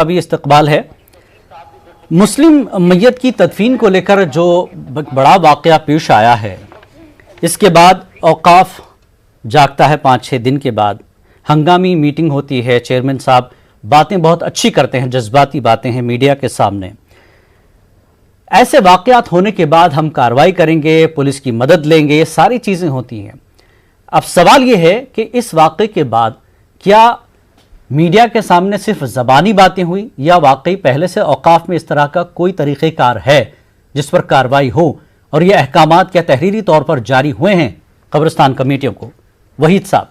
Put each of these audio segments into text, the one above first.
ابھی استقبال ہے۔ مسلم میت کی تدفین کو لے کر جو بڑا واقعہ پیش آیا ہے، اس کے بعد اوقاف جاگتا ہے 5-6 دن کے بعد، ہنگامی میٹنگ ہوتی ہے، چیئرمین صاحب باتیں بہت اچھی کرتے ہیں، جذباتی باتیں ہیں میڈیا کے سامنے۔ ایسے واقعات ہونے کے بعد ہم کارروائی کریں گے، پولیس کی مدد لیں گے، یہ ساری چیزیں ہوتی ہیں۔ اب سوال یہ ہے کہ اس واقعے کے بعد کیا میڈیا کے سامنے صرف زبانی باتیں ہوئی یا واقعی پہلے سے اوقاف میں اس طرح کا کوئی طریقہ کار ہے جس پر کارروائی ہو، اور یہ احکامات کیا تحریری طور پر جاری ہوئے ہیں قبرستان کمیٹیوں کو؟ وحید صاحب۔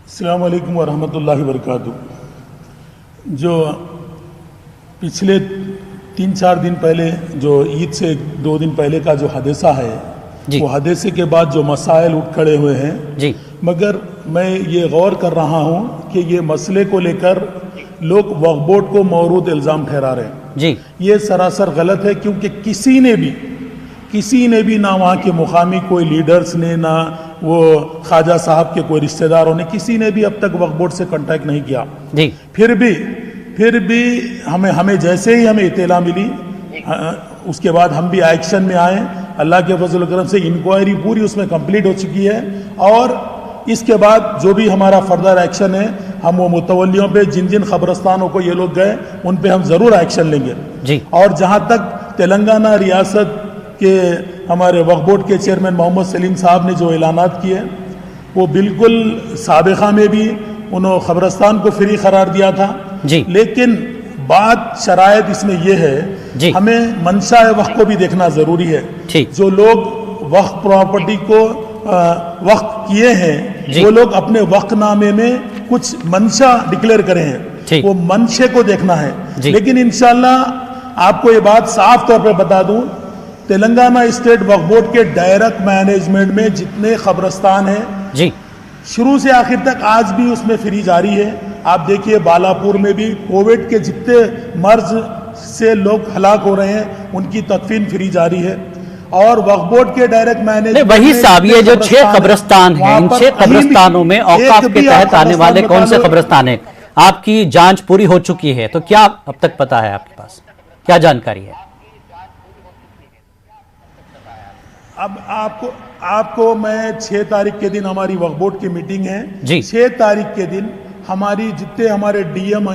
السلام علیکم ورحمۃ اللہ وبرکاتہ۔ جو پچھلے 3-4 دن پہلے، جو عید سے 2 دن پہلے کا جو حادثہ ہے، وہ حادثے کے بعد جو مسائل اٹھ کھڑے ہوئے ہیں، مگر میں یہ غور کر رہا ہوں کہ یہ مسئلے کو لے کر لوگ وقف بورڈ کو مورود الزام ٹھہرا رہے ہیں۔ یہ سراسر غلط ہے، کیونکہ کسی نے بھی نہ وہاں کے مقامی کوئی لیڈرز نے، نہ وہ خواجہ صاحب کے کوئی رشتہ داروں نے، کسی نے بھی اب تک وقف بورڈ سے کنٹیکٹ نہیں کیا۔ پھر بھی ہمیں جیسے ہی ہمیں اطلاع ملی، اس کے بعد ہم بھی ایکشن میں آئے۔ اللہ کے فضل و کرم سے انکوائری پوری اس میں کمپلیٹ ہو چکی ہے، اور اس کے بعد جو بھی ہمارا فردر ایکشن ہے، ہم وہ متولیوں پہ، جن قبرستانوں کو یہ لوگ گئے، ان پہ ہم ضرور ایکشن لیں گے۔ اور جہاں تک تلنگانہ ریاست کے ہمارے وقف بورڈ کے چیئرمین محمد سلیم صاحب نے جو اعلانات کیے، وہ بالکل سابقہ میں بھی انہوں قبرستان کو فری قرار دیا تھا، لیکن بات شرائط اس میں یہ ہے، ہمیں منشاء وقف کو بھی دیکھنا ضروری ہے۔ جو لوگ وقف پراپرٹی کو وقف کیے ہیں، وہ لوگ اپنے وقف نامے میں کچھ منشا ڈکلیئر کرے ہیں، وہ منشے کو دیکھنا ہے۔ لیکن انشاءاللہ آپ کو یہ بات صاف طور پہ بتا دوں، تلنگانہ اسٹیٹ وقف بورڈ کے ڈائریکٹ مینجمنٹ میں جتنے قبرستان ہیں، شروع سے آخر تک آج بھی اس میں فری جاری ہے۔ آپ دیکھیے بالاپور میں بھی کووڈ کے جتنے مرض سے لوگ ہلاک ہو رہے ہیں، ان کی تدفین فری جاری ہے۔ اور وقف بورڈ کے ڈائریکٹ مینجمنٹ، وہی صاحب، یہ جو 6 قبرستان ہیں، ان 6 قبرستانوں میں اوقاف کے تحت آنے والے کون سے قبرستان ہیں؟ آپ کی جانچ پوری ہو چکی ہے، تو کیا اب تک پتا ہے آپ کے پاس؟ کیا جانکاری ہے؟ اب آپ کو میں 6 تاریخ کے دن ہماری وقف بورڈ کی میٹنگ ہے، 6 تاریخ کے دن ہماری جتنے ہمارے ڈی ایم